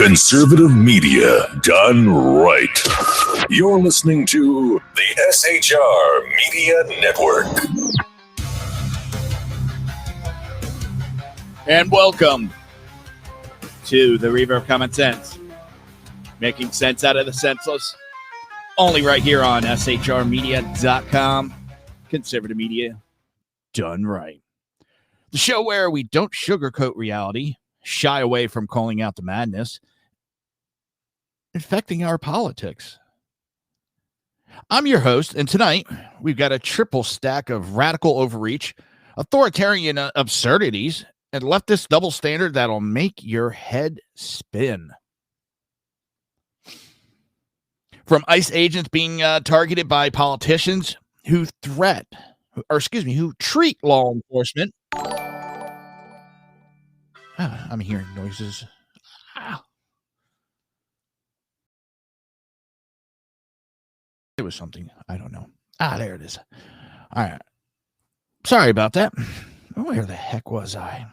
Conservative media done right. You're listening to the SHR Media Network. And welcome to the Reaver of Common Sense. Making sense out of the senseless. Only right here on shrmedia.com. Conservative media done right. The show where we don't sugarcoat reality, shy away from calling out the madness affecting our politics. I'm your host, and tonight we've got a triple stack of radical overreach, authoritarian absurdities, and leftist double standard that'll make your head spin. From ICE agents being targeted by politicians who treat law enforcement. I'm hearing noises. It was something. I don't know. There it is. All right. Sorry about that. Where the heck was I?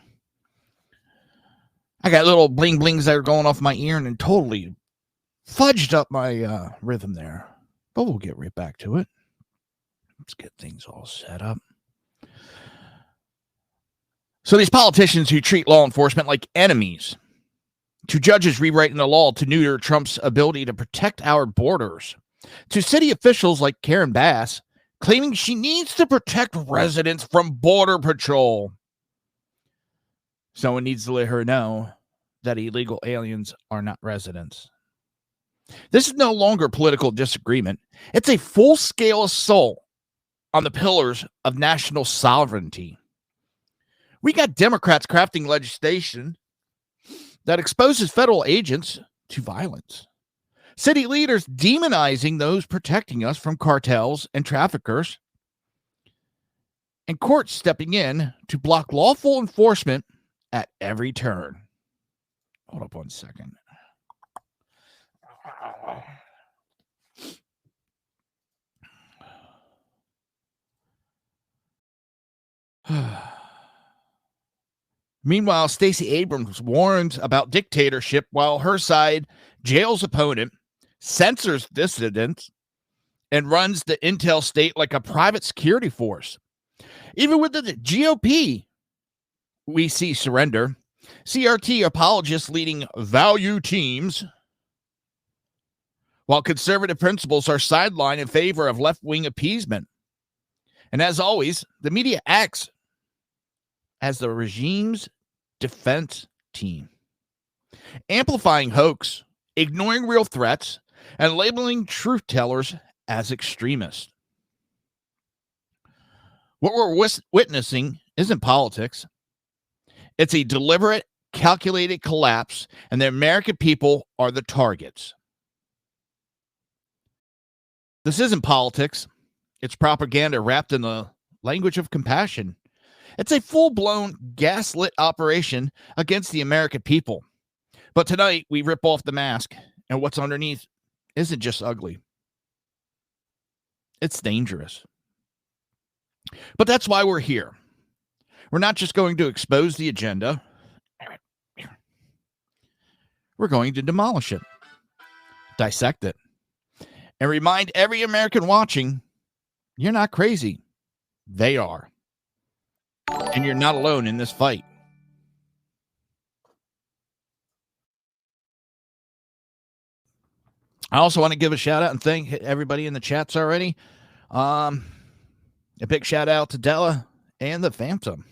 I got little bling blings that are going off my ear and totally fudged up my rhythm there. But we'll get right back to it. Let's get things all set up. So these politicians who treat law enforcement like enemies, to judges rewriting the law to neuter Trump's ability to protect our borders, to city officials like Karen Bass claiming she needs to protect residents from Border Patrol. Someone needs to let her know that illegal aliens are not residents. This is no longer political disagreement. It's a full-scale assault on the pillars of national sovereignty. We got Democrats crafting legislation that exposes federal agents to violence. City leaders demonizing those protecting us from cartels and traffickers. And courts stepping in to block lawful enforcement at every turn. Hold up 1 second. Meanwhile, Stacey Abrams warns about dictatorship while her side jails opponent, censors dissidents, and runs the intel state like a private security force. Even with the GOP, we see surrender. CRT apologists leading value teams, while conservative principles are sidelined in favor of left-wing appeasement. And as always, the media acts as the regime's defense team, amplifying hoax, ignoring real threats, and labeling truth tellers as extremists. What we're witnessing isn't politics. It's a deliberate, calculated collapse, and the American people are the targets. This isn't politics. It's propaganda wrapped in the language of compassion. It's a full-blown gaslit operation against the American people. But tonight, we rip off the mask, and what's underneath isn't just ugly. It's dangerous. But that's why we're here. We're not just going to expose the agenda. We're going to demolish it, dissect it, and remind every American watching, you're not crazy. They are. And you're not alone in this fight. I also want to give a shout out and thank everybody in the chats already. A big shout out to Della and the Phantom.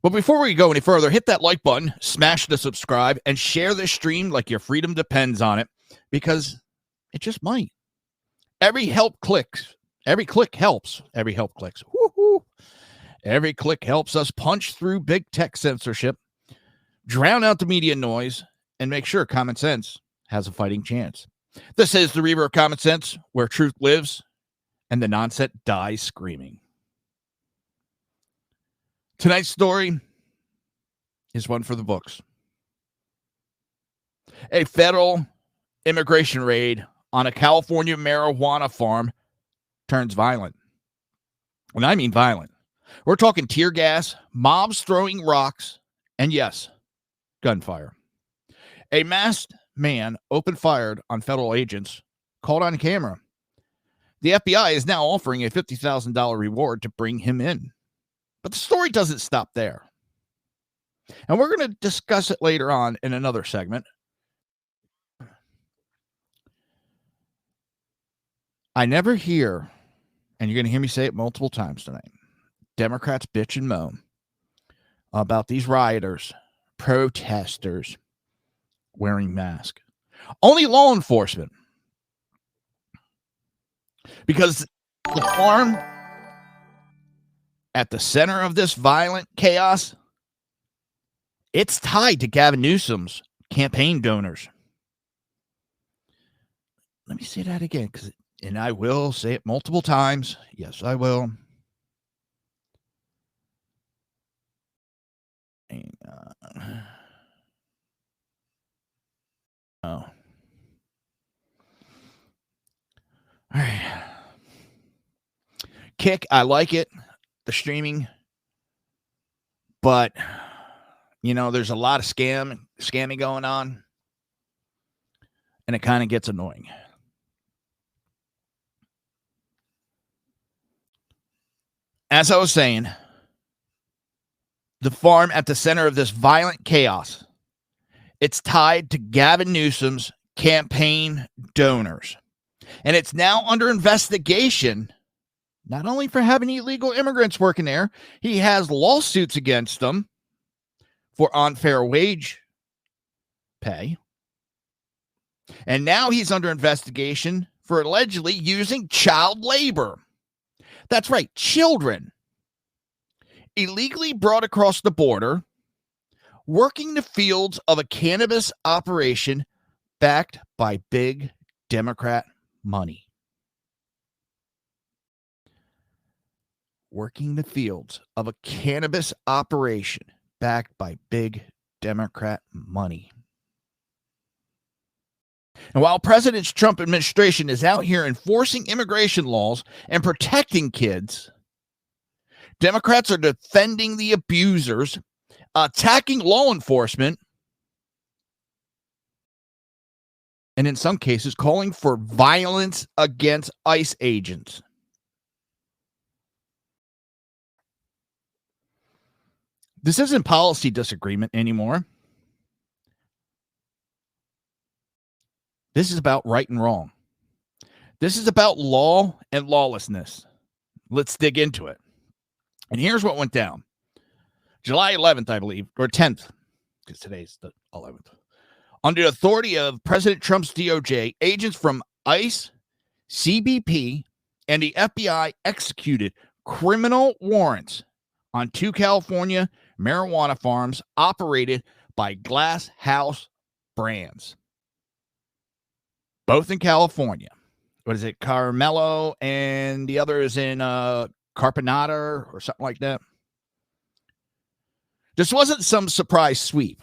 But before we go any further, hit that like button, smash the subscribe, and share this stream like your freedom depends on it, because it just might. Every click helps. Woo-hoo. Every click helps us punch through big tech censorship, drown out the media noise, and make sure common sense has a fighting chance. This is the Reaver of Common Sense, where truth lives and the nonsense dies screaming. Tonight's story is one for the books. A federal immigration raid on a California marijuana farm turns violent. And I mean violent. We're talking tear gas, mobs throwing rocks, and yes, gunfire. A masked man opened fire on federal agents, caught on camera. The FBI is now offering a $50,000 reward to bring him in. But the story doesn't stop there. And we're going to discuss it later on in another segment. I never hear, and you're going to hear me say it multiple times tonight, Democrats bitch and moan about these rioters, protesters wearing masks. Only law enforcement. Because the farm at the center of this violent chaos, it's tied to Gavin Newsom's campaign donors. Let me say that again, and I will say it multiple times. Yes, I will. Oh. All right. Kick, I like it, the streaming, but there's a lot of scamming going on, and it kind of gets annoying. As I was saying, the farm at the center of this violent chaos, it's tied to Gavin Newsom's campaign donors. And it's now under investigation, not only for having illegal immigrants working there, he has lawsuits against them for unfair wage pay. And now he's under investigation for allegedly using child labor. That's right, children. Illegally brought across the border, working the fields of a cannabis operation backed by big Democrat money. Working the fields of a cannabis operation backed by big Democrat money. And while President Trump administration is out here enforcing immigration laws and protecting kids, Democrats are defending the abusers, attacking law enforcement, and in some cases calling for violence against ICE agents. This isn't policy disagreement anymore. This is about right and wrong. This is about law and lawlessness. Let's dig into it. And here's what went down. July 11th, I believe, or 10th, because today's the 11th. Under the authority of President Trump's DOJ, agents from ICE, CBP, and the FBI executed criminal warrants on 2 California marijuana farms operated by Glass House Brands. Both in California. What is it? Carmelo, and the other is in Carpenata or something like that. This wasn't some surprise sweep.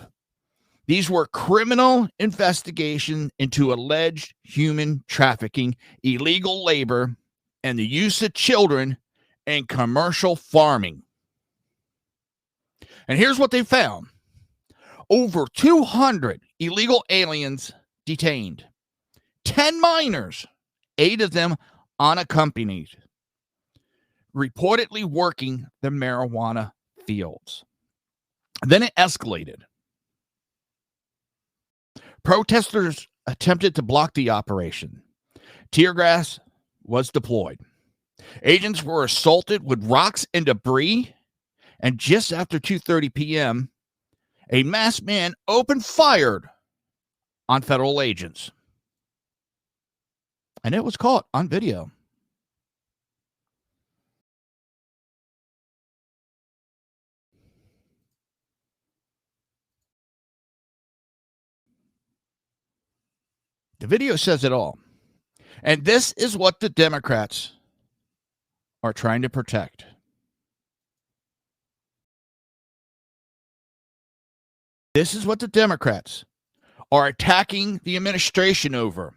These were criminal investigation into alleged human trafficking, illegal labor, and the use of children in commercial farming. And here's what they found. Over 200 illegal aliens detained. 10 minors, 8 of them unaccompanied, reportedly working the marijuana fields. Then it escalated. Protesters attempted to block the operation. Tear gas was deployed. Agents were assaulted with rocks and debris, and just after 2:30 p.m., a masked man opened fire on federal agents. And it was caught on video. The video says it all. And this is what the Democrats are trying to protect. This is what the Democrats are attacking the administration over.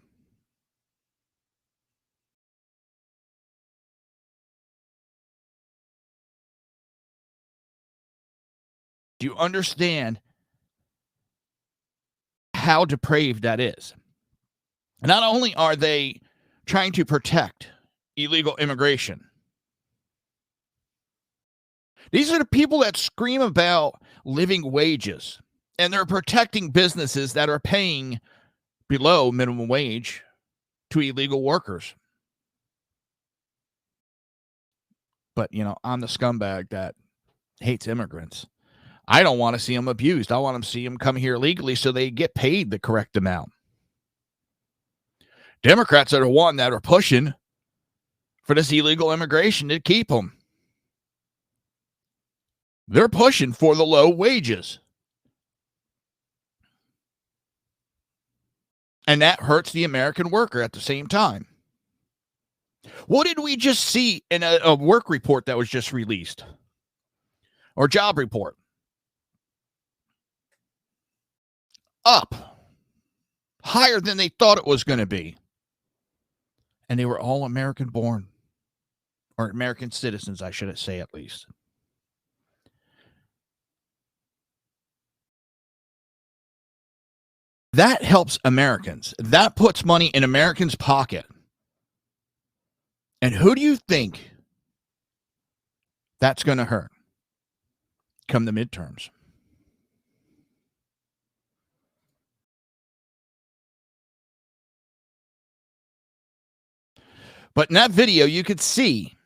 Do you understand how depraved that is. Not only are they trying to protect illegal immigration, these are the people that scream about living wages, and they're protecting businesses that are paying below minimum wage to illegal workers. But, I'm the scumbag that hates immigrants. I don't want to see them abused. I want to see them come here legally so they get paid the correct amount. Democrats are the one that are pushing for this illegal immigration to keep them. They're pushing for the low wages. And that hurts the American worker at the same time. What did we just see in a work report that was just released? Or job report? Up. Higher than they thought it was going to be. And they were all American born. Or American citizens, I should say at least. That helps Americans. That puts money in Americans' pocket. And who do you think that's going to hurt come the midterms? But in that video, you could see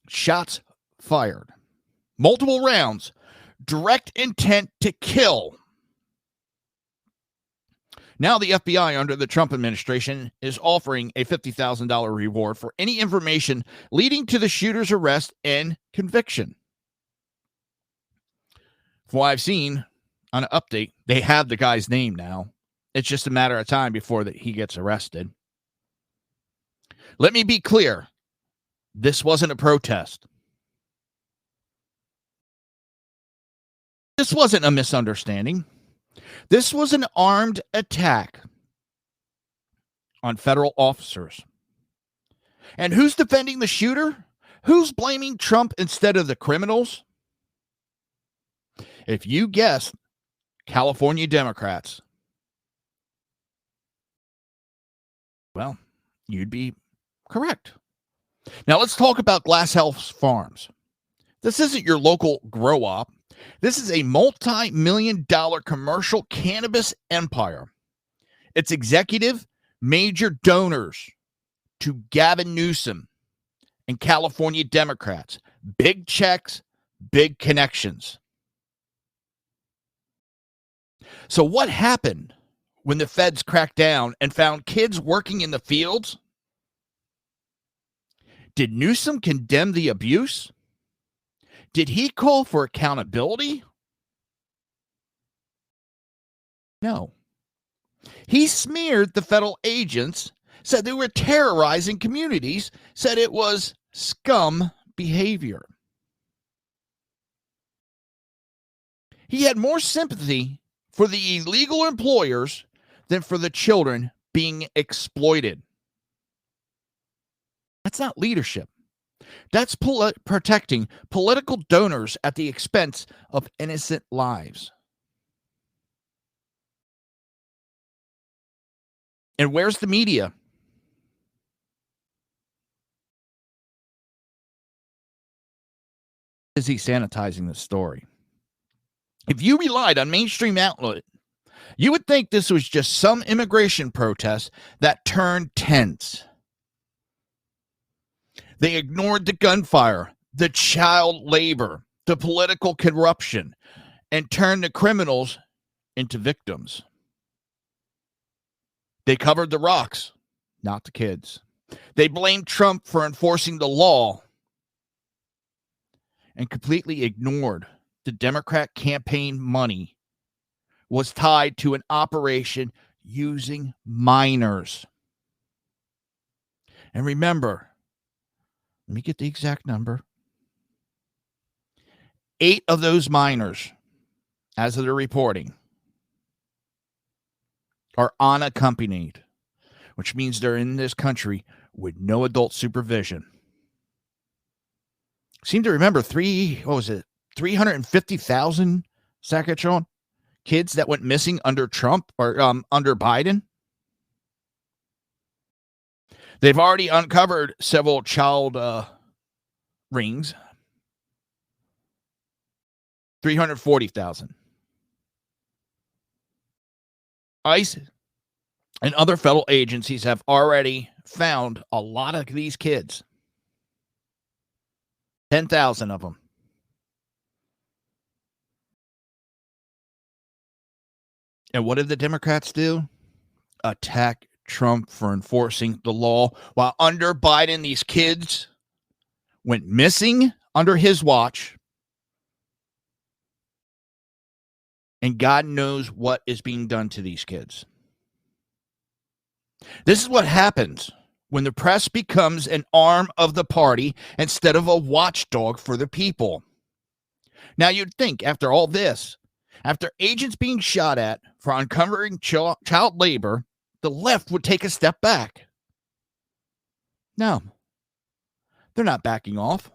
shots fired, multiple rounds, direct intent to kill. Now the FBI under the Trump administration is offering a $50,000 reward for any information leading to the shooter's arrest and conviction. From what I've seen on an update, they have the guy's name now. It's just a matter of time before he gets arrested. Let me be clear. This wasn't a protest. This wasn't a misunderstanding. This was an armed attack on federal officers. And who's defending the shooter? Who's blaming Trump instead of the criminals? If you guessed California Democrats, well, you'd be correct. Now let's talk about Glass House Farms. This isn't your local grow-op. This is a multi-million-dollar commercial cannabis empire. Its executive major donors to Gavin Newsom and California Democrats. Big checks, big connections. So what happened when the feds cracked down and found kids working in the fields? Did Newsom condemn the abuse? Did he call for accountability? No. He smeared the federal agents, said they were terrorizing communities, said it was scum behavior. He had more sympathy for the illegal employers than for the children being exploited. That's not leadership. That's protecting political donors at the expense of innocent lives. And where's the media? Is he sanitizing the story? If you relied on mainstream outlet, you would think this was just some immigration protest that turned tense. They ignored the gunfire, the child labor, the political corruption, and turned the criminals into victims. They covered the rocks, not the kids. They blamed Trump for enforcing the law and completely ignored the Democrat campaign money was tied to an operation using minors. And remember, let me get the exact number. 8 of those minors, as of the reporting, are unaccompanied, which means they're in this country with no adult supervision. Seem to remember 350,000 second, Sean? Kids that went missing under Trump or under Biden. They've already uncovered several child rings. 340,000. ICE and other federal agencies have already found a lot of these kids. 10,000 of them. And what did the Democrats do? Attack Trump for enforcing the law. While under Biden, these kids went missing under his watch. And God knows what is being done to these kids. This is what happens when the press becomes an arm of the party instead of a watchdog for the people. Now, you'd think after all this, after agents being shot at for uncovering child labor, the left would take a step back. No, they're not backing off.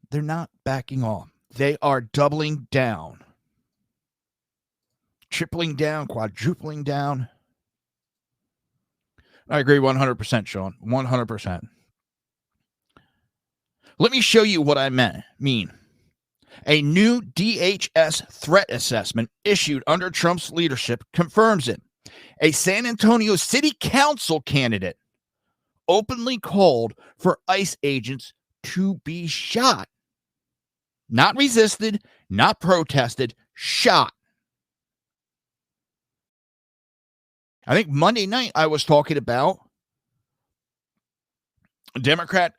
They're not backing off. They are doubling down, tripling down, quadrupling down. I agree 100%, Sean. 100%. Let me show you what I mean. A new DHS threat assessment issued under Trump's leadership confirms it. A San Antonio City Council candidate openly called for ICE agents to be shot. Not resisted, not protested, shot. I think Monday night I was talking about Democrat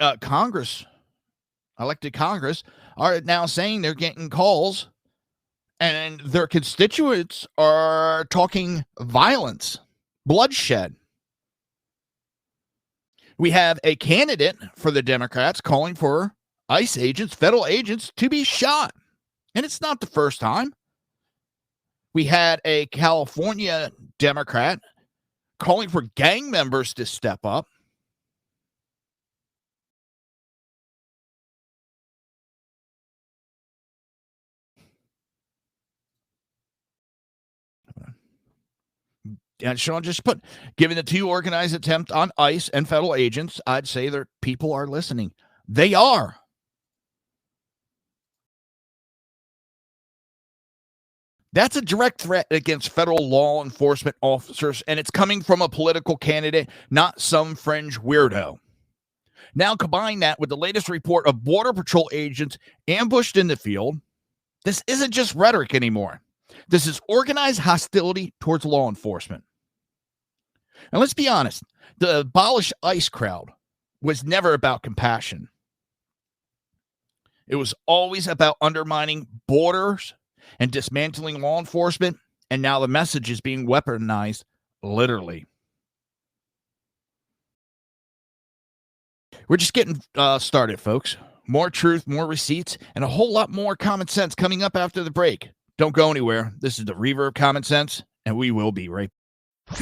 elected Congress are now saying they're getting calls and their constituents are talking violence, bloodshed. We have a candidate for the Democrats calling for ICE agents, federal agents, to be shot. And it's not the first time. We had a California Democrat calling for gang members to step up. And Sean just put, given the two organized attempt on ICE and federal agents, I'd say that people are listening. They are. That's a direct threat against federal law enforcement officers, and it's coming from a political candidate, not some fringe weirdo. Now combine that with the latest report of Border Patrol agents ambushed in the field. This isn't just rhetoric anymore. This is organized hostility towards law enforcement. And let's be honest, the abolish ICE crowd was never about compassion. It was always about undermining borders and dismantling law enforcement, and now the message is being weaponized, literally. We're just getting started, folks. More truth, more receipts, and a whole lot more common sense coming up after the break. Don't go anywhere. This is the Reaver of Common Sense, and we will be right back.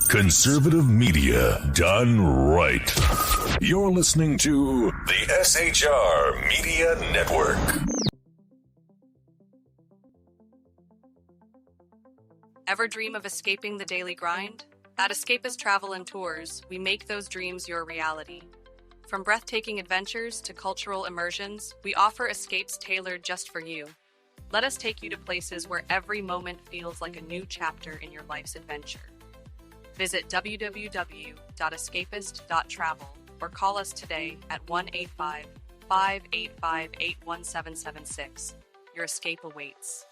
Conservative media done right. You're listening to the SHR Media Network. Ever dream of escaping the daily grind? At Escapist Travel and Tours, we make those dreams your reality. From breathtaking adventures to cultural immersions, we offer escapes tailored just for you. Let us take you to places where every moment feels like a new chapter in your life's adventure. Visit www.escapist.travel or call us today at 1-855-885-81776. Your escape awaits.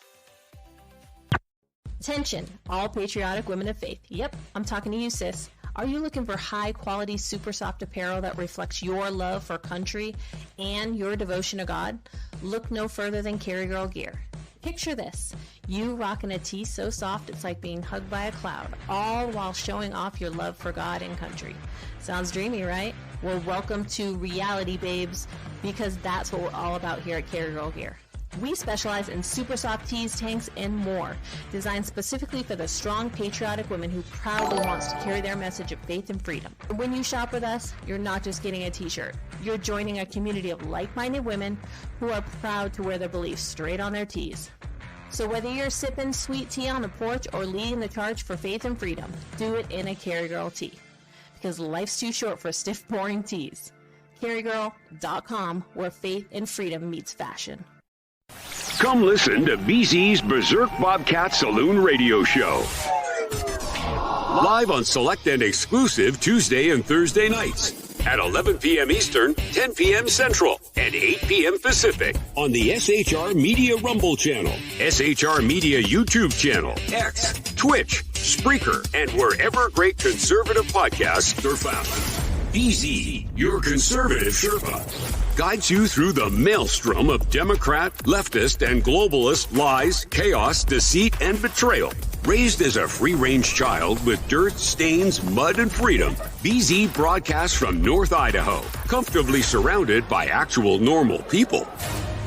Attention, all patriotic women of faith. Yep, I'm talking to you, sis. Are you looking for high-quality, super soft apparel that reflects your love for country and your devotion to God? Look no further than Carry Girl Gear. Picture this. You rocking a tee so soft it's like being hugged by a cloud, all while showing off your love for God and country. Sounds dreamy, right? Well, welcome to reality, babes, because that's what we're all about here at Carry Girl Gear. We specialize in super soft tees, tanks, and more, designed specifically for the strong, patriotic women who proudly wants to carry their message of faith and freedom. When you shop with us, you're not just getting a t-shirt. You're joining a community of like-minded women who are proud to wear their beliefs straight on their tees. So whether you're sipping sweet tea on the porch or leading the charge for faith and freedom, do it in a Carry Girl tee. Because life's too short for stiff, boring tees. CarryGirl.com, where faith and freedom meets fashion. Come listen to BZ's Berserk Bobcat Saloon Radio Show. Live on select and exclusive Tuesday and Thursday nights at 11 p.m. Eastern, 10 p.m. Central, and 8 p.m. Pacific on the SHR Media Rumble channel, SHR Media YouTube channel, X, Twitch, Spreaker, and wherever great conservative podcasts are found. BZ, your conservative Sherpa, guides you through the maelstrom of Democrat, leftist, and globalist lies, chaos, deceit, and betrayal. Raised as a free-range child with dirt, stains, mud, and freedom, BZ broadcasts from North Idaho, comfortably surrounded by actual normal people.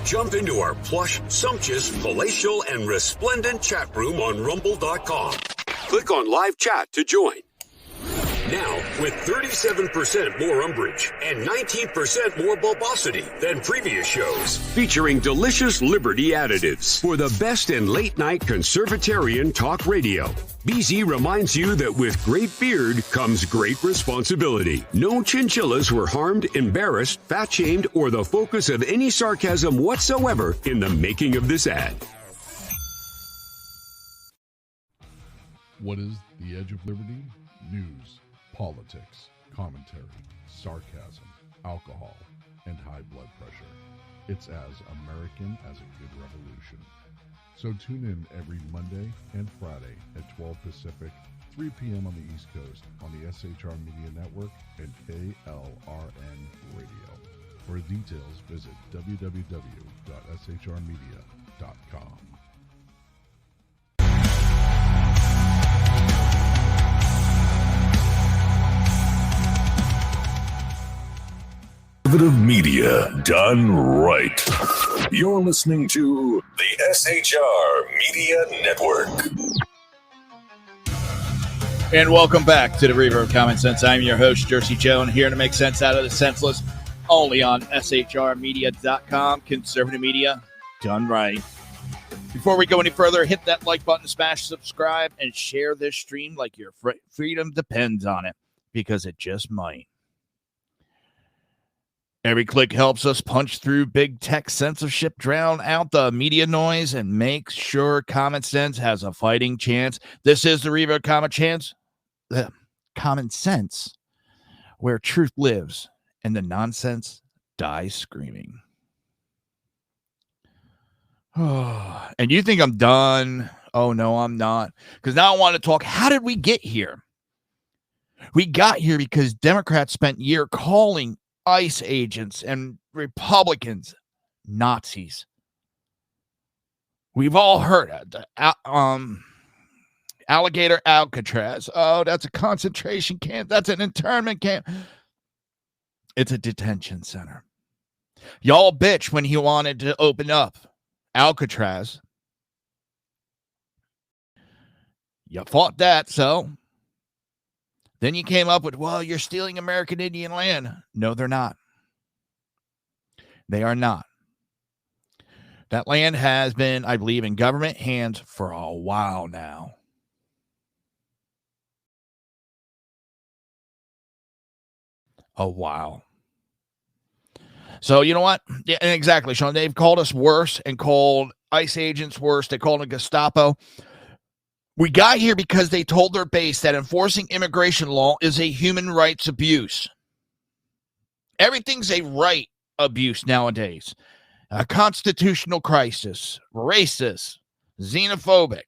Jump into our plush, sumptuous, palatial, and resplendent chat room on rumble.com. Click on live chat to join. Now, with 37% more umbrage and 19% more bulbosity than previous shows, featuring delicious Liberty additives for the best in late-night conservatarian talk radio. BZ reminds you that with great beard comes great responsibility. No chinchillas were harmed, embarrassed, fat-shamed, or the focus of any sarcasm whatsoever in the making of this ad. What is the Edge of Liberty? News, politics, commentary, sarcasm, alcohol, and high blood pressure. It's as American as a good revolution. So tune in every Monday and Friday at 12 Pacific, 3 p.m. on the East Coast on the SHR Media Network and KLRN Radio. For details, visit www.shrmedia.com. Conservative media done right. You're listening to the SHR Media Network. And welcome back to the Reaver of Common Sense. I'm your host, Jersey Joe, and here to make sense out of the senseless, only on shrmedia.com. Conservative media done right. Before we go any further, hit that like button, smash subscribe, and share this stream like your freedom depends on it, because it just might. Every click helps us punch through big tech censorship, drown out the media noise, and make sure common sense has a fighting chance. This is the Reaver Common Sense, where truth lives and the nonsense dies screaming. Oh, and you think I'm done? Oh, no, I'm not. Because now I want to talk. How did we get here? We got here because Democrats spent years calling ICE agents and Republicans Nazis. We've all heard alligator Alcatraz. Oh, that's a concentration camp. That's an internment camp. It's a detention center. Y'all bitch when he wanted to open up Alcatraz. You fought that, so then you came up with, well, you're stealing American Indian land. No, they're not. They are not. That land has been, I believe, in government hands for a while now. A while. So, you know what? Yeah, exactly, Sean. They've called us worse and called ICE agents worse. They called it Gestapo. We got here because they told their base that enforcing immigration law is a human rights abuse. Everything's a right abuse nowadays. A constitutional crisis, racist, xenophobic.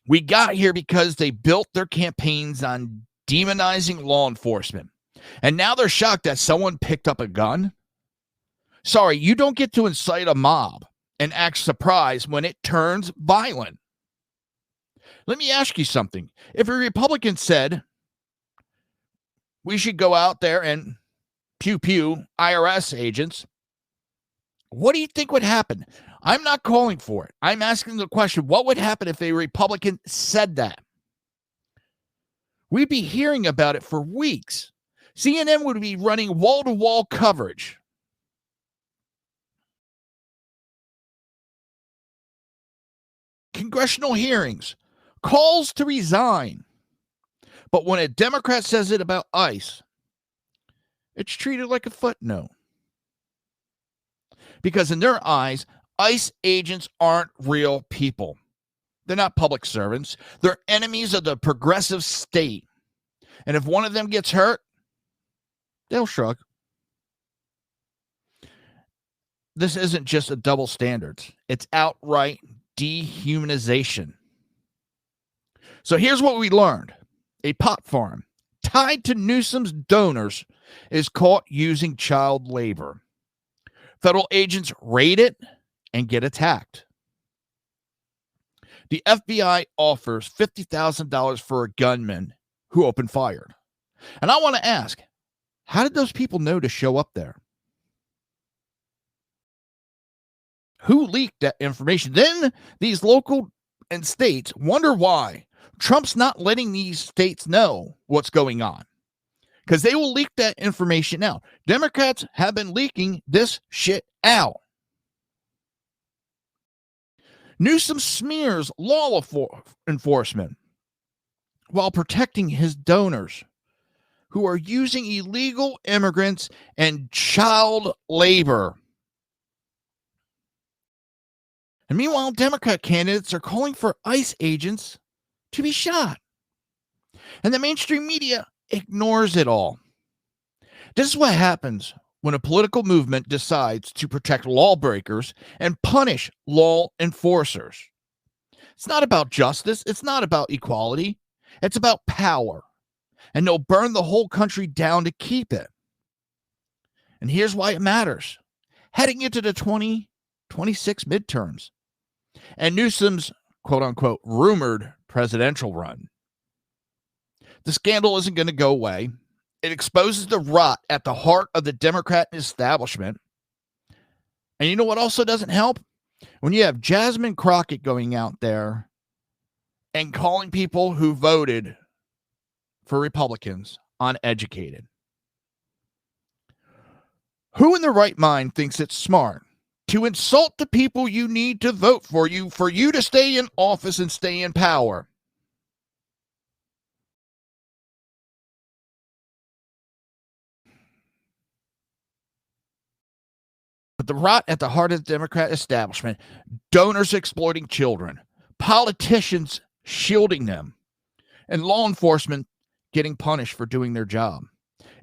We got here because they built their campaigns on demonizing law enforcement. And now they're shocked that someone picked up a gun. Sorry, you don't get to incite a mob and act surprised when it turns violent. Let me ask you something. If a Republican said we should go out there and pew IRS agents, what do you think would happen? I'm not calling for it. I'm asking the question, what would happen if a Republican said that? We'd be hearing about it for weeks. CNN would be running wall-to-wall coverage. Congressional hearings, calls to resign. But when a Democrat says it about ICE, it's treated like a footnote. Because in their eyes, ICE agents aren't real people. They're not public servants. They're enemies of the progressive state. And if one of them gets hurt, they'll shrug. This isn't just a double standard. It's outright dehumanization. So here's what we learned. A pot farm tied to Newsom's donors is caught using child labor. Federal agents raid it and get attacked. The FBI offers $50,000 for a gunman who opened fire. And I want to ask, how did those people know to show up there? Who leaked that information? Then these local and states wonder why Trump's not letting these states know what's going on, because they will leak that information out. Democrats have been leaking this shit out. Newsom smears law enforcement while protecting his donors who are using illegal immigrants and child labor. And meanwhile, Democrat candidates are calling for ICE agents to be shot. And the mainstream media ignores it all. This is what happens when a political movement decides to protect lawbreakers and punish law enforcers. It's not about justice. It's not about equality. It's about power. And they'll burn the whole country down to keep it. And here's why it matters. Heading into the 2026 midterms and Newsom's quote-unquote rumored presidential run, the scandal isn't going to go away. It exposes the rot at the heart of the Democrat establishment. And you know what also doesn't help? When you have Jasmine Crockett going out there and calling people who voted for Republicans uneducated. Who in their right mind thinks it's smart to insult the people you need to vote for you to stay in office and stay in power? But the rot at the heart of the Democrat establishment, donors exploiting children, politicians shielding them, and law enforcement getting punished for doing their job.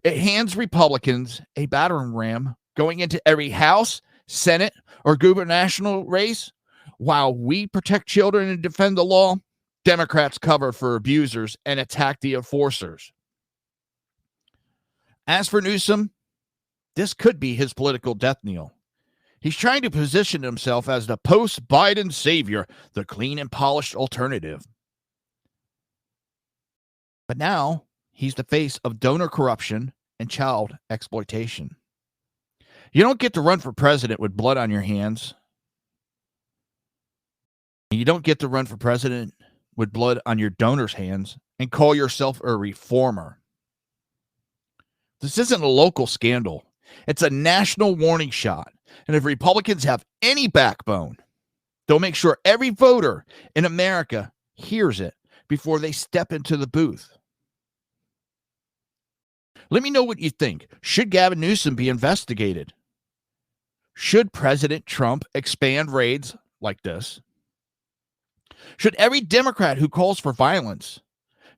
It hands Republicans a battering ram going into every House, Senate, or gubernatorial race. While we protect children and defend the law, Democrats cover for abusers and attack the enforcers. As for Newsom, this could be his political death knell. He's trying to position himself as the post-Biden savior, the clean and polished alternative. But now he's the face of donor corruption and child exploitation. You don't get to run for president with blood on your hands. You don't get to run for president with blood on your donors' hands and call yourself a reformer. This isn't a local scandal. It's a national warning shot. And if Republicans have any backbone, they'll make sure every voter in America hears it before they step into the booth. Let me know what you think. Should Gavin Newsom be investigated? Should President Trump expand raids like this? Should every Democrat who calls for violence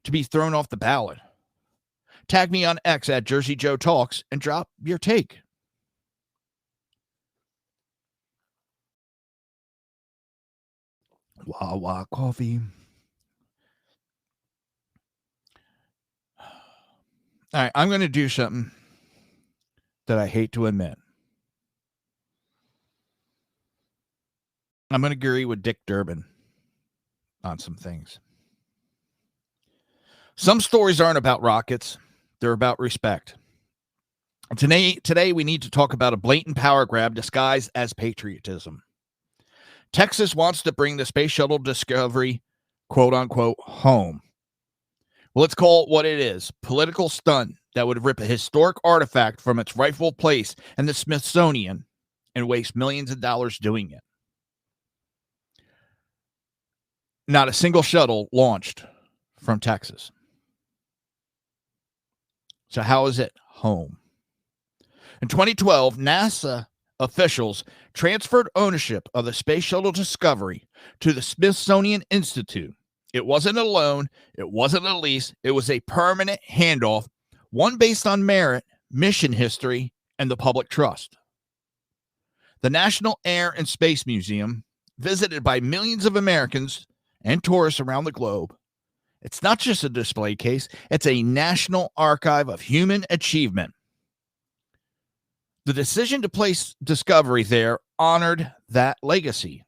to be thrown off the ballot? Tag me on X at Jersey Joe Talks and drop your take. Wawa coffee. All right, I'm going to do something that I hate to admit. I'm going to agree with Dick Durbin on some things. Some stories aren't about rockets. They're about respect. Today we need to talk about a blatant power grab disguised as patriotism. Texas wants to bring the Space Shuttle Discovery, quote unquote, home. Well, let's call it what it is. Political stunt that would rip a historic artifact from its rightful place in the Smithsonian and waste millions of dollars doing it. Not a single shuttle launched from Texas. So how is it home? In 2012, NASA officials transferred ownership of the Space Shuttle Discovery to the Smithsonian Institute. It wasn't a loan. It wasn't a lease. It was a permanent handoff, one based on merit, mission history, and the public trust. The National Air and Space Museum, visited by millions of Americans and tourists around the globe, it's not just a display case. It's a national archive of human achievement. The decision to place Discovery there honored that legacy.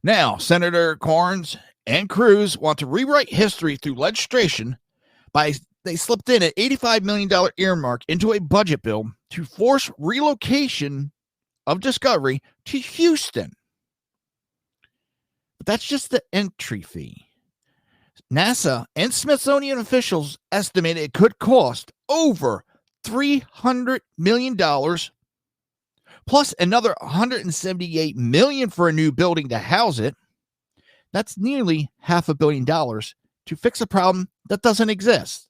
Now, Senator Corns and Cruz want to rewrite history through legislation they slipped in an $85 million earmark into a budget bill to force relocation of Discovery to Houston. But that's just the entry fee. NASA and Smithsonian officials estimate it could cost over $300 million, plus another $178 million for a new building to house it. That's nearly $500 million to fix a problem that doesn't exist.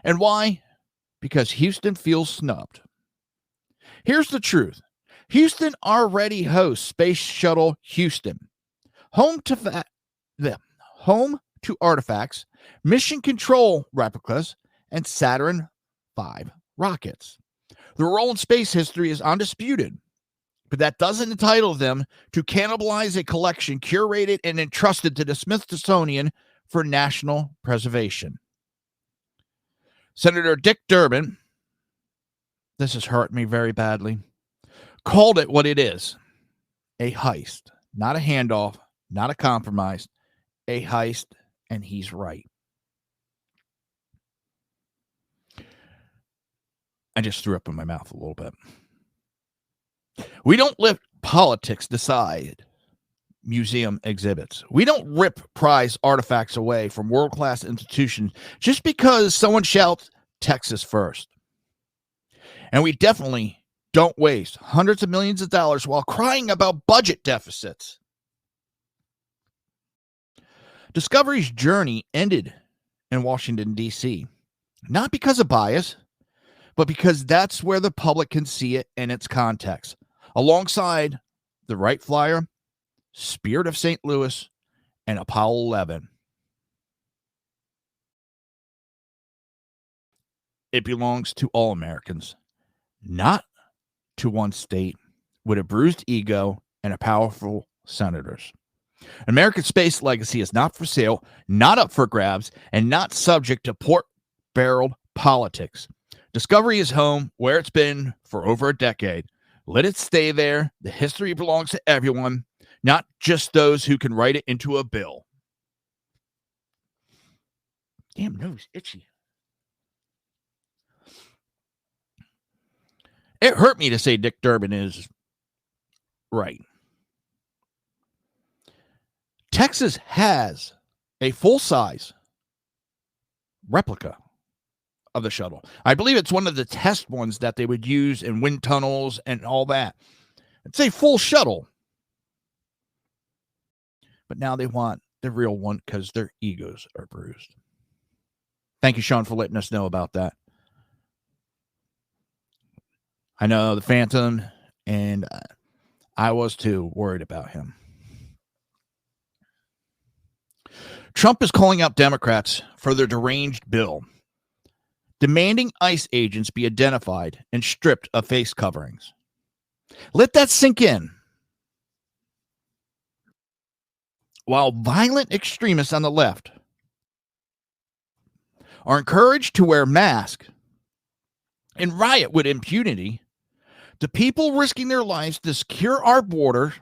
And why? Because Houston feels snubbed. Here's the truth. Houston already hosts Space Shuttle Houston, home to artifacts, mission control replicas, and Saturn V rockets. Their role in space history is undisputed, but that doesn't entitle them to cannibalize a collection curated and entrusted to the Smithsonian for national preservation. Senator Dick Durbin, this has hurt me very badly, called it what it is, a heist, not a handoff, not a compromise, a heist, and he's right. I just threw up in my mouth a little bit. We don't let politics decide museum exhibits. We don't rip prize artifacts away from world-class institutions just because someone shouts Texas first. And we definitely don't waste hundreds of millions of dollars while crying about budget deficits. Discovery's journey ended in Washington, D.C., not because of bias, but because that's where the public can see it in its context, alongside the Wright Flyer, Spirit of St. Louis, and Apollo 11. It belongs to all Americans, not to one state with a bruised ego and a powerful senators. American space legacy is not for sale, not up for grabs, and not subject to pork-barreled politics. Discovery is home where it's been for over a decade. Let it stay there. The history belongs to everyone, not just those who can write it into a bill. Damn, nose itchy. It hurt me to say Dick Durbin is right. Texas has a full-size replica of the shuttle. I believe it's one of the test ones that they would use in wind tunnels and all that. It's a full shuttle. But now they want the real one because their egos are bruised. Thank you, Sean, for letting us know about that. I know the Phantom, and I was too worried about him. Trump is calling out Democrats for their deranged bill, demanding ICE agents be identified and stripped of face coverings. Let that sink in. While violent extremists on the left are encouraged to wear masks and riot with impunity, the people risking their lives to secure our border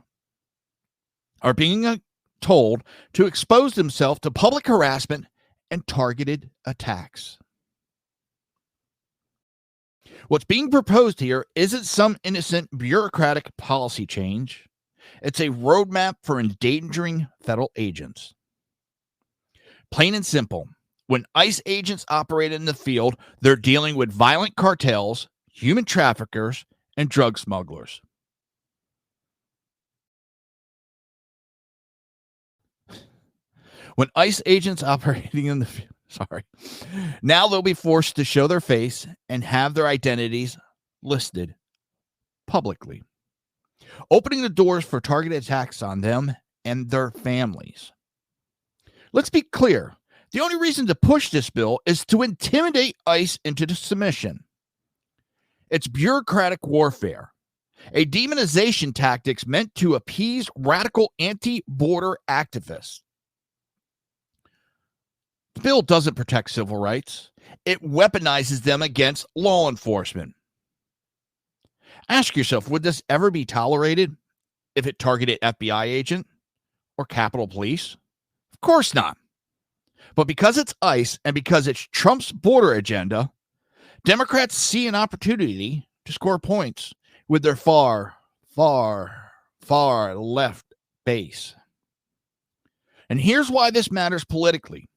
are being told to expose themselves to public harassment and targeted attacks. What's being proposed here isn't some innocent bureaucratic policy change. It's a roadmap for endangering federal agents. Plain and simple. When ICE agents operate in the field, they're dealing with violent cartels, human traffickers, and drug smugglers. When ICE agents operating in the field, now they'll be forced to show their face and have their identities listed publicly, opening the doors for targeted attacks on them and their families. Let's be clear. The only reason to push this bill is to intimidate ICE into submission. It's bureaucratic warfare, a demonization tactic meant to appease radical anti-border activists. The bill doesn't protect civil rights. It weaponizes them against law enforcement. Ask yourself, would this ever be tolerated if it targeted FBI agent or Capitol Police? Of course not. But because it's ICE and because it's Trump's border agenda, Democrats see an opportunity to score points with their far, far, far left base. And here's why this matters politically.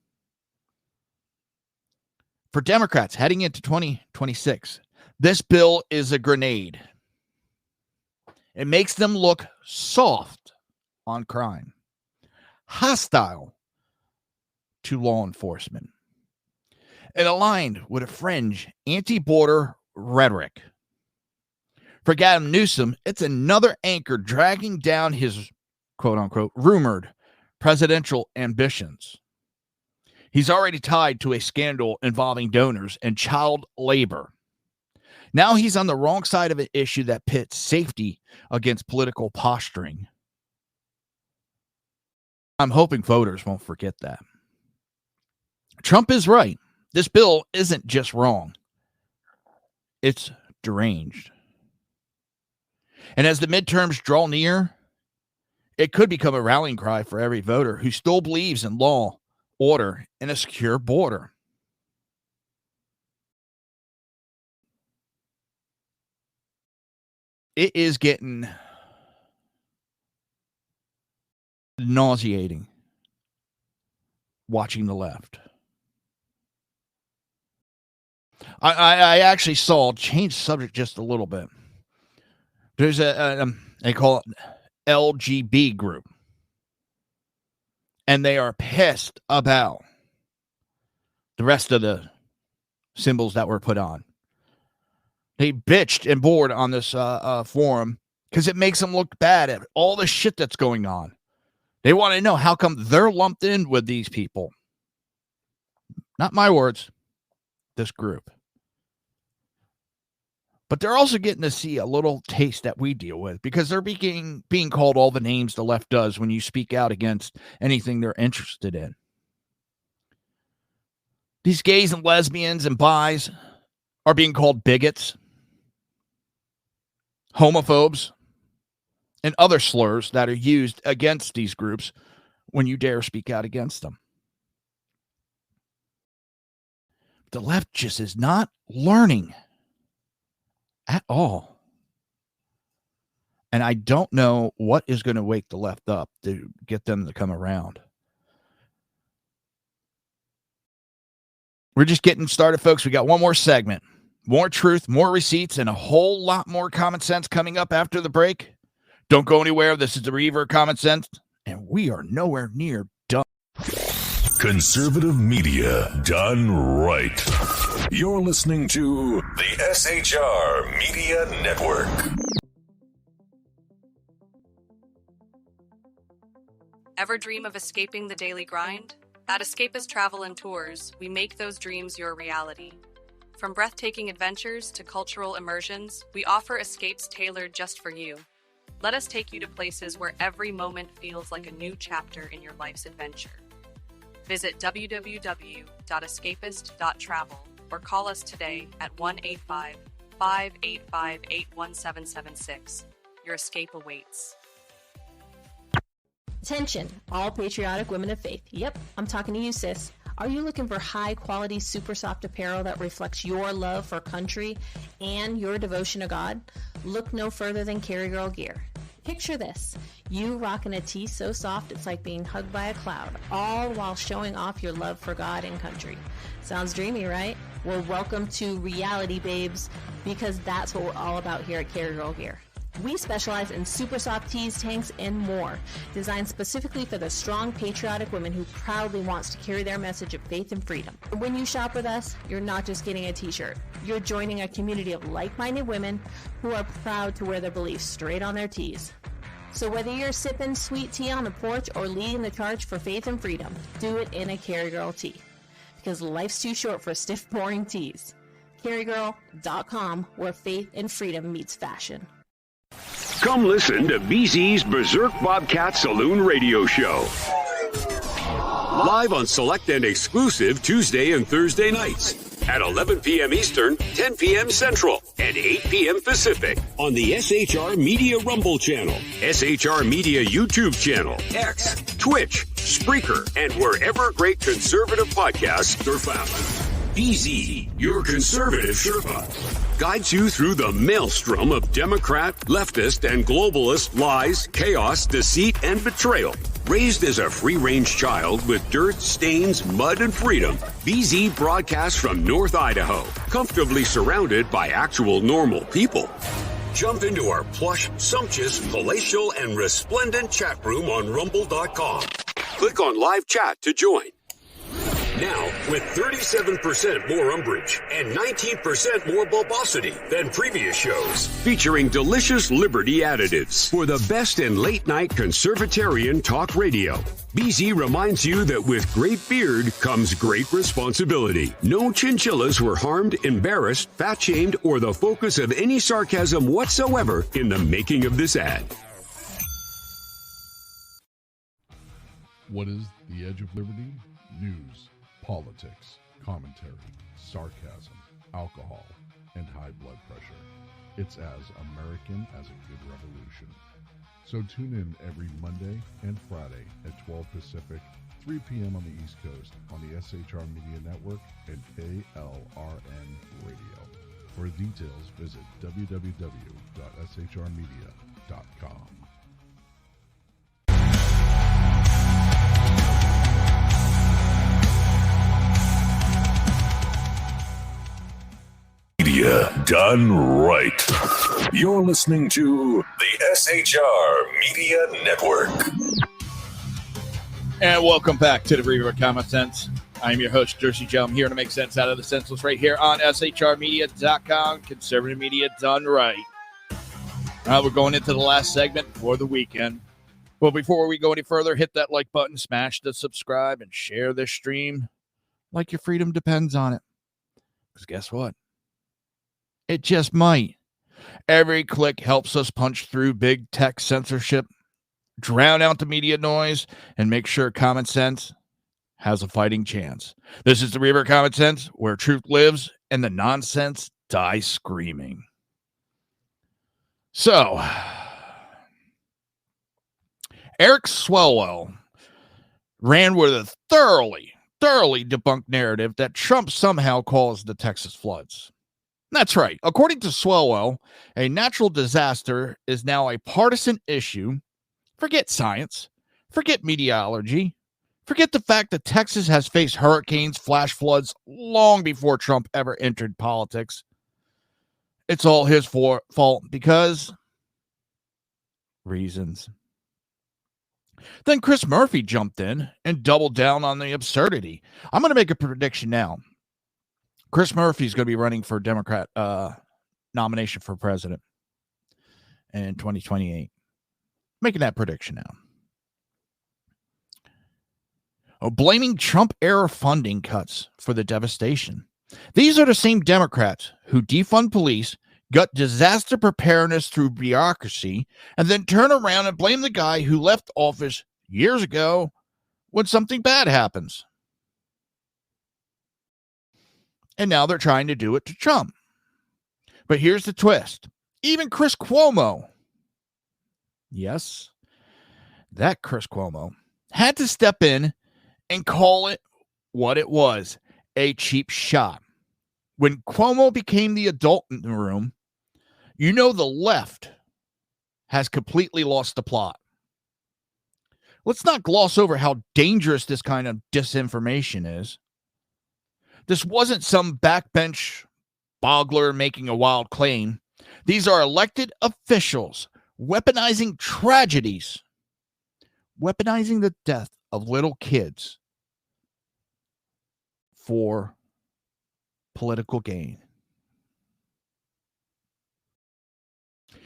For Democrats heading into 2026, this bill is a grenade. It makes them look soft on crime, hostile to law enforcement, and aligned with a fringe anti-border rhetoric. For Gavin Newsom, it's another anchor dragging down his quote-unquote rumored presidential ambitions. He's already tied to a scandal involving donors and child labor. Now he's on the wrong side of an issue that pits safety against political posturing. I'm hoping voters won't forget that. Trump is right. This bill isn't just wrong. It's deranged. And as the midterms draw near, it could become a rallying cry for every voter who still believes in law, order, and a secure border. It is getting nauseating watching the left. I actually saw, change the subject just a little bit. There's they call it LGB group. And they are pissed about the rest of the symbols that were put on. They bitched and bored on this forum because it makes them look bad at all the shit that's going on. They want to know how come they're lumped in with these people. Not my words, this group. But they're also getting to see a little taste that we deal with because they're being called all the names the left does when you speak out against anything they're interested in. These gays and lesbians and bis are being called bigots, homophobes, and other slurs that are used against these groups when you dare speak out against them. The left just is not learning at all. And I don't know what is going to wake the left up to get them to come around. We're just getting started, folks. We got one more segment. More truth, more receipts, and a whole lot more common sense coming up after the break. Don't go anywhere. This is the Reaver Common Sense, and we are nowhere near done. Conservative media done right. You're listening to the SHR Media Network. Ever dream of escaping the daily grind? At Escapist Travel and Tours, we make those dreams your reality. From breathtaking adventures to cultural immersions, we offer escapes tailored just for you. Let us take you to places where every moment feels like a new chapter in your life's adventure. Visit www.escapist.travel or call us today at 1-855-885-81776. Your escape awaits. Attention, all patriotic women of faith. Yep, I'm talking to you, sis. Are you looking for high-quality, super soft apparel that reflects your love for country and your devotion to God? Look no further than Carry Girl Gear. Picture this, you rocking a tee so soft it's like being hugged by a cloud, all while showing off your love for God and country. Sounds dreamy, right? Well, welcome to reality, babes, because that's what we're all about here at Carry Girl Gear. We specialize in super soft tees, tanks, and more, designed specifically for the strong, patriotic women who proudly wants to carry their message of faith and freedom. When you shop with us, you're not just getting a t-shirt. You're joining a community of like-minded women who are proud to wear their beliefs straight on their tees. So whether you're sipping sweet tea on the porch or leading the charge for faith and freedom, do it in a Carry Girl tee. Because life's too short for stiff, boring tees. CarryGirl.com, where faith and freedom meets fashion. Come listen to BZ's Berserk Bobcat Saloon Radio Show. Live on select and exclusive Tuesday and Thursday nights at 11 p.m. Eastern, 10 p.m. Central, and 8 p.m. Pacific on the SHR Media Rumble channel, SHR Media YouTube channel, X, Twitch, Spreaker, and wherever great conservative podcasts are found. BZ, your conservative Sherpa, guides you through the maelstrom of Democrat, leftist, and globalist lies, chaos, deceit, and betrayal. Raised as a free-range child with dirt, stains, mud, and freedom, BZ broadcasts from North Idaho, comfortably surrounded by actual normal people. Jump into our plush, sumptuous, palatial, and resplendent chat room on rumble.com. Click on live chat to join. Now, with 37% more umbrage and 19% more bulbosity than previous shows, featuring delicious Liberty additives for the best in late-night conservatarian talk radio. BZ reminds you that with great beard comes great responsibility. No chinchillas were harmed, embarrassed, fat-shamed, or the focus of any sarcasm whatsoever in the making of this ad. What is the Edge of Liberty? News, politics, commentary, sarcasm, alcohol, and high blood pressure. It's as American as a good revolution. So tune in every Monday and Friday at 12 Pacific, 3 p.m. on the East Coast on the SHR Media Network and KLRN Radio. For details, visit www.shrmedia.com. Media done right. You're listening to the SHR Media Network. And welcome back to the Reaver Common Sense. I'm your host, Jersey Joe. I'm here to make sense out of the senseless right here on shrmedia.com. Conservative media done right. We're going into the last segment for the weekend. Well, before we go any further, hit that like button, smash the subscribe, and share this stream like your freedom depends on it. Because guess what? It just might. Every click helps us punch through big tech censorship, drown out the media noise, and make sure common sense has a fighting chance. This is the Reaver Common Sense, where truth lives and the nonsense dies screaming. So, Eric Swalwell ran with a thoroughly debunked narrative that Trump somehow caused the Texas floods. That's right. According to Swalwell, a natural disaster is now a partisan issue. Forget science. Forget meteorology. Forget the fact that Texas has faced hurricanes, flash floods long before Trump ever entered politics. It's all his fault because reasons. Then Chris Murphy jumped in and doubled down on the absurdity. I'm going to make a prediction now. Chris Murphy's going to be running for Democrat nomination for president in 2028. Making that prediction now. Blaming Trump-era funding cuts for the devastation. These are the same Democrats who defund police, gut disaster preparedness through bureaucracy, and then turn around and blame the guy who left office years ago when something bad happens. And now they're trying to do it to Trump. But here's the twist. Even Chris Cuomo, yes, that Chris Cuomo, had to step in and call it what it was, a cheap shot. When Cuomo became the adult in the room, you know the left has completely lost the plot. Let's not gloss over how dangerous this kind of disinformation is. This wasn't some backbench boggler making a wild claim. These are elected officials weaponizing tragedies, weaponizing the death of little kids for political gain.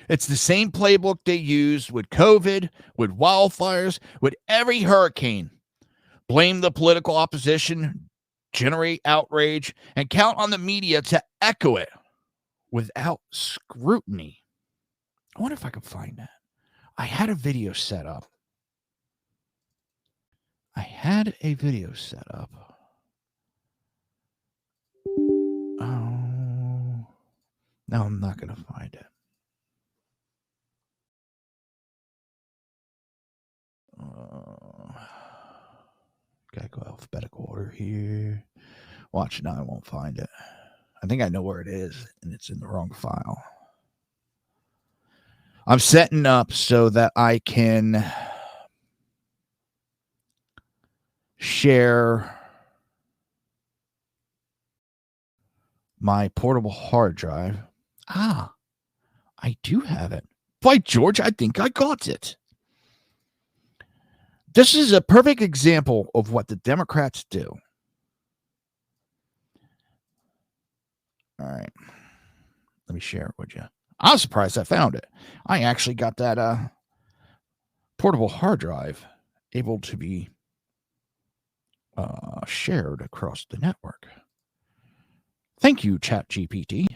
It's the same playbook they used with COVID, with wildfires, with every hurricane. Blame the political opposition, generate outrage, and count on the media to echo it without scrutiny. I wonder if I can find that. I had a video set up. Oh, no, I'm not going to find it. Gotta go alphabetical order here. Watch, now I won't find it. I think I know where it is, and it's in the wrong file. I'm setting up so that I can share my portable hard drive. I do have it. By George, I think I got it. This is a perfect example of what the Democrats do. All right. Let me share it with you. I was surprised I found it. I actually got that portable hard drive able to be shared across the network. Thank you, ChatGPT.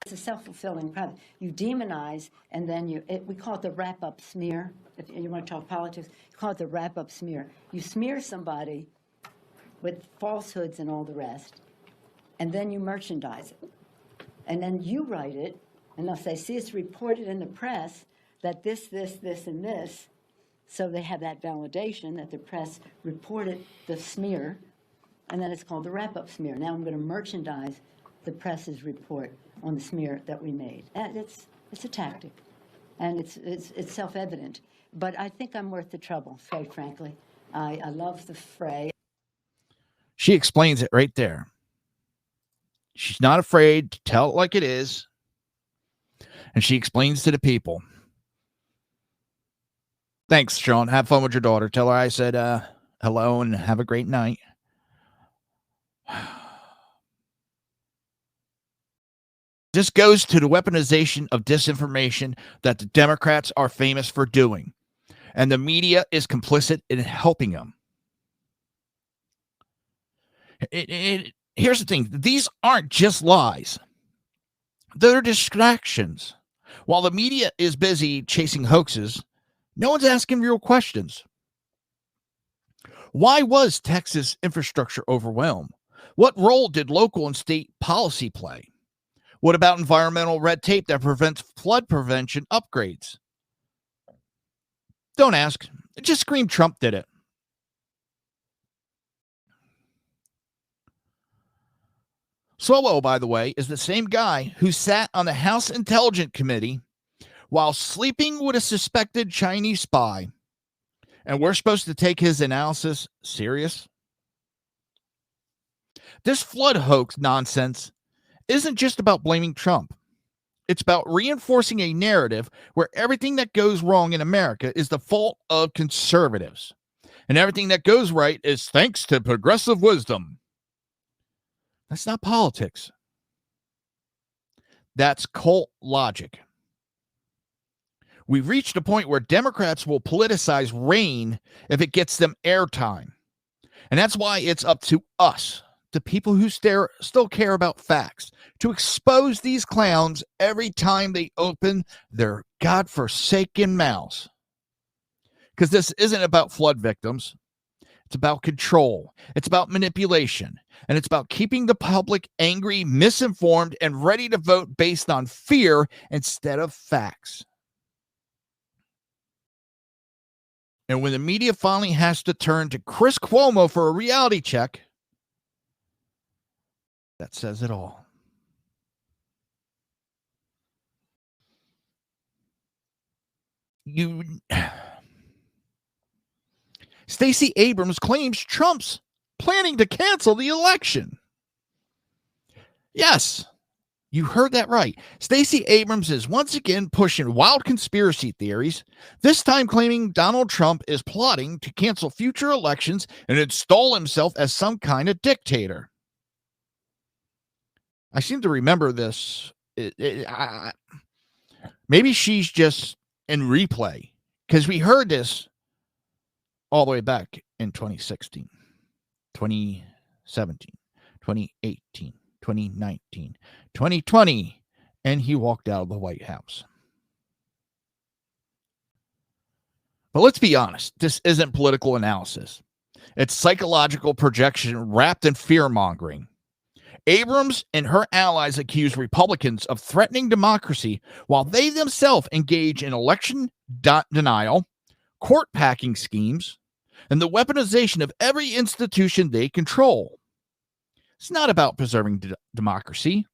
It's a self-fulfilling prophecy. You demonize, and then we call it the wrap-up smear. If you want to talk politics, you call it the wrap-up smear. You smear somebody with falsehoods and all the rest, and then you merchandise it. And then you write it, and they'll say, see, it's reported in the press that this, and this. So they have that validation that the press reported the smear, and then it's called the wrap-up smear. Now I'm going to merchandise the press's report on the smear that we made. And it's a tactic, and it's self-evident. But I think I'm worth the trouble, quite frankly. I love the fray. She explains it right there. She's not afraid to tell it like it is, and she explains to the people. Thanks, Sean. Have fun with your daughter. Tell her I said hello and have a great night. This goes to the weaponization of disinformation that the Democrats are famous for doing, and the media is complicit in helping them. Here's the thing. These aren't just lies. They're distractions. While the media is busy chasing hoaxes, no one's asking real questions. Why was Texas infrastructure overwhelmed? What role did local and state policy play? What about environmental red tape that prevents flood prevention upgrades? Don't ask. Just scream Trump did it. Cuomo, by the way, is the same guy who sat on the House Intelligence Committee while sleeping with a suspected Chinese spy. And we're supposed to take his analysis serious? This flood hoax nonsense isn't just about blaming Trump. It's about reinforcing a narrative where everything that goes wrong in America is the fault of conservatives, and everything that goes right is thanks to progressive wisdom. That's not politics. That's cult logic. We've reached a point where Democrats will politicize rain if it gets them airtime. And that's why it's up to us, the people who still care about facts, to expose these clowns every time they open their godforsaken mouths. Because this isn't about flood victims. It's about control. It's about manipulation. And it's about keeping the public angry, misinformed, and ready to vote based on fear instead of facts. And when the media finally has to turn to Chris Cuomo for a reality check, That says it all. Stacey Abrams claims Trump's planning to cancel the election. Yes, you heard that right. Stacey Abrams is once again pushing wild conspiracy theories, this time claiming Donald Trump is plotting to cancel future elections and install himself as some kind of dictator. I seem to remember this. Maybe she's just in replay, because we heard this all the way back in 2016, 2017, 2018. 2019, 2020, and he walked out of the White House. But let's be honest, this isn't political analysis. It's psychological projection wrapped in fear-mongering. Abrams and her allies accuse Republicans of threatening democracy while they themselves engage in election denial, court-packing schemes, and the weaponization of every institution they control. It's not about preserving democracy.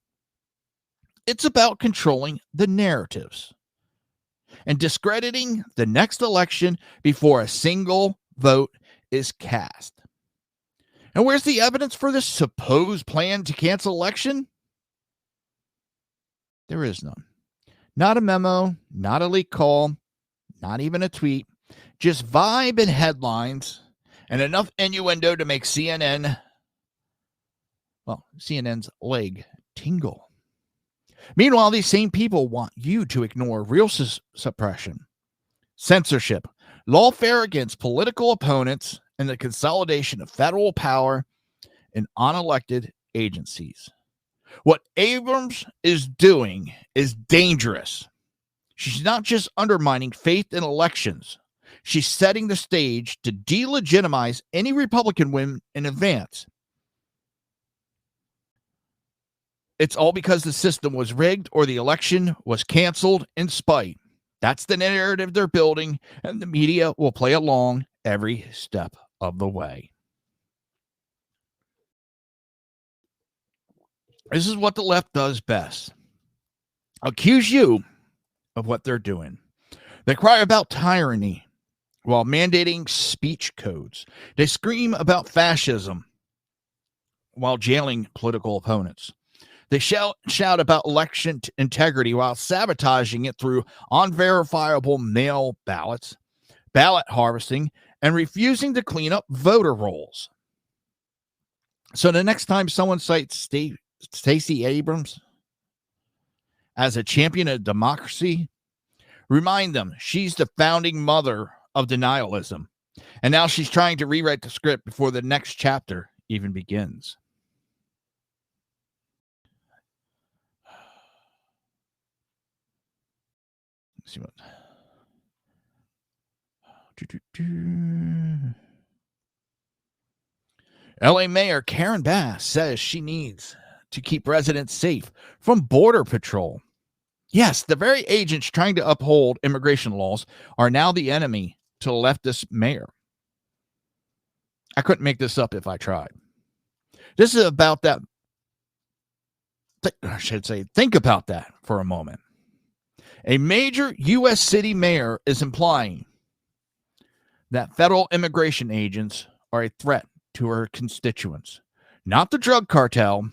It's about controlling the narratives and discrediting the next election before a single vote is cast. And where's the evidence for this supposed plan to cancel election? There is none. Not a memo, not a leak call, not even a tweet, just vibe and headlines and enough innuendo to make CNN's leg tingle. Meanwhile, these same people want you to ignore real suppression, censorship, lawfare against political opponents, and the consolidation of federal power in unelected agencies. What Abrams is doing is dangerous. She's not just undermining faith in elections. She's setting the stage to delegitimize any Republican win in advance. It's all because the system was rigged or the election was canceled in spite. That's the narrative they're building, and the media will play along every step of the way. This is what the left does best. Accuse you of what they're doing. They cry about tyranny while mandating speech codes. They scream about fascism while jailing political opponents. They shout about election integrity while sabotaging it through unverifiable mail ballots, ballot harvesting, and refusing to clean up voter rolls. So the next time someone cites Stacey Abrams as a champion of democracy, remind them she's the founding mother of denialism. And now she's trying to rewrite the script before the next chapter even begins. Let's see what. LA Mayor Karen Bass says she needs to keep residents safe from Border Patrol. Yes, the very agents trying to uphold immigration laws are now the enemy to the leftist mayor. I couldn't make this up if I tried. This is about that. I should say, think about that for a moment. A major U.S. city mayor is implying that federal immigration agents are a threat to her constituents. Not the drug cartel,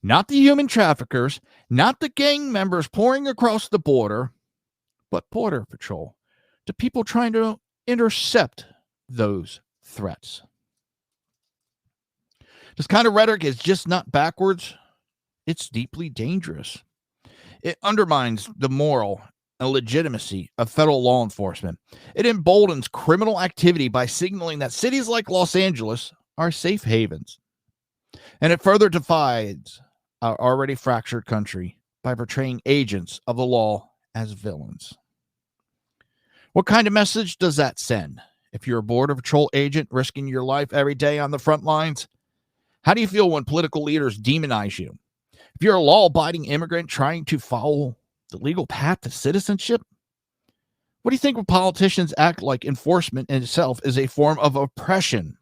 not the human traffickers, not the gang members pouring across the border, but Border Patrol, the people trying to intercept those threats. This kind of rhetoric is just not backwards. It's deeply dangerous. It undermines the moral and legitimacy of federal law enforcement. It emboldens criminal activity by signaling that cities like Los Angeles are safe havens. And it further divides our already fractured country by portraying agents of the law as villains. What kind of message does that send? If you're a Border Patrol agent risking your life every day on the front lines, how do you feel when political leaders demonize you? If you're a law-abiding immigrant trying to follow the legal path to citizenship, what do you think when politicians act like enforcement in itself is a form of oppression?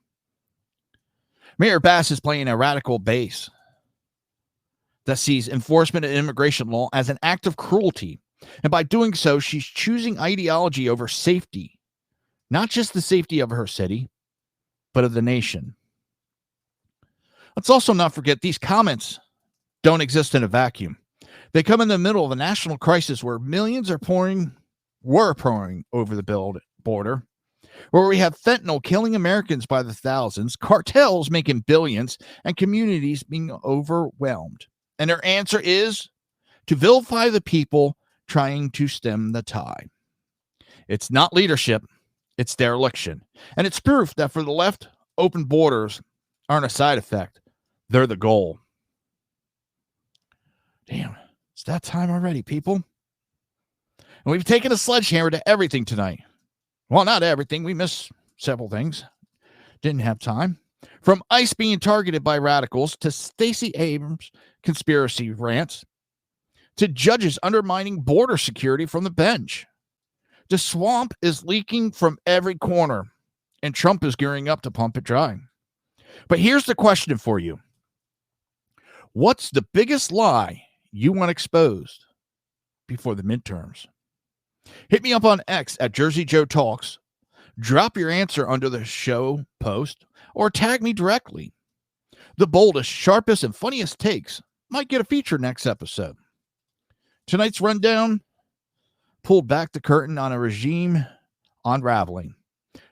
Mayor Bass is playing a radical base that sees enforcement of immigration law as an act of cruelty. And by doing so, she's choosing ideology over safety, not just the safety of her city, but of the nation. Let's also not forget these comments don't exist in a vacuum. They come in the middle of a national crisis where millions were pouring over the border, where we have fentanyl killing Americans by the thousands, cartels making billions, and communities being overwhelmed. And their answer is to vilify the people trying to stem the tide. It's not leadership, it's dereliction. And it's proof that for the left, open borders aren't a side effect, they're the goal. Damn, it's that time already, people. And we've taken a sledgehammer to everything tonight. Well, not everything. We missed several things. Didn't have time. From ICE being targeted by radicals to Stacey Abrams conspiracy rants to judges undermining border security from the bench. The swamp is leaking from every corner, and Trump is gearing up to pump it dry. But here's the question for you. What's the biggest lie you want exposed before the midterms? Hit me up on X at Jersey Joe Talks. Drop your answer under the show post or tag me directly. The boldest, sharpest, and funniest takes might get a feature next episode. Tonight's rundown pulled back the curtain on a regime unraveling,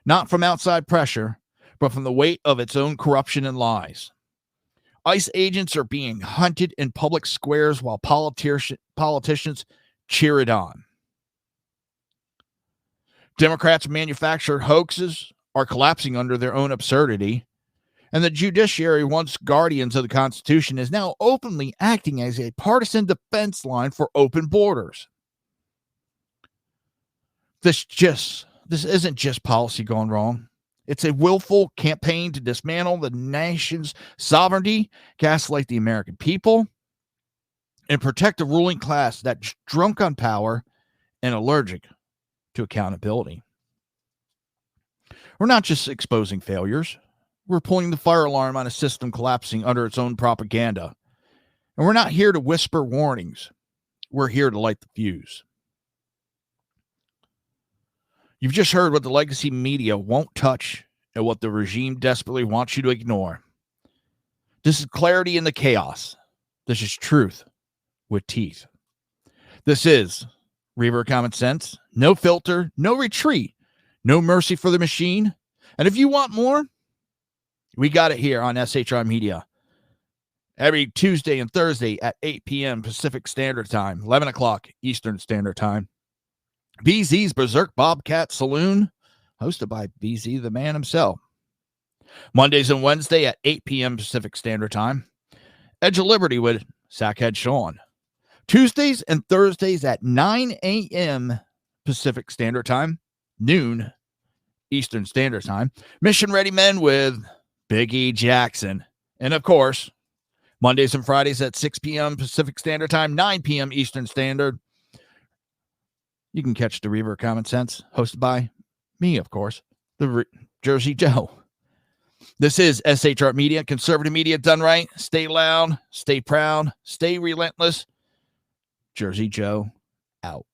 not from outside pressure, but from the weight of its own corruption and lies. ICE agents are being hunted in public squares while politicians cheer it on. Democrats' manufactured hoaxes are collapsing under their own absurdity, and the judiciary, once guardians of the Constitution, is now openly acting as a partisan defense line for open borders. This isn't just policy gone wrong. It's a willful campaign to dismantle the nation's sovereignty, gaslight the American people, and protect a ruling class that's drunk on power and allergic to accountability. We're not just exposing failures. We're pulling the fire alarm on a system collapsing under its own propaganda. And we're not here to whisper warnings. We're here to light the fuse. You've just heard what the legacy media won't touch and what the regime desperately wants you to ignore. This is clarity in the chaos. This is truth with teeth. This is Reaver Common Sense. No filter, no retreat, no mercy for the machine. And if you want more, we got it here on SHR Media. Every Tuesday and Thursday at 8 p.m. Pacific Standard Time, 11 o'clock Eastern Standard Time. BZ's Berserk Bobcat Saloon, hosted by BZ the man himself. Mondays and Wednesday at 8 p.m. Pacific Standard Time. Edge of Liberty with Sackhead Sean. Tuesdays and Thursdays at 9 a.m. Pacific Standard Time, noon Eastern Standard Time. Mission Ready Men with Big E Jackson. And of course, Mondays and Fridays at 6 p.m. Pacific Standard Time, 9 p.m. Eastern Standard. You can catch the Reaver Common Sense, hosted by me, of course, the Jersey Joe. This is SHR Media, conservative media done right. Stay loud, stay proud, stay relentless. Jersey Joe out.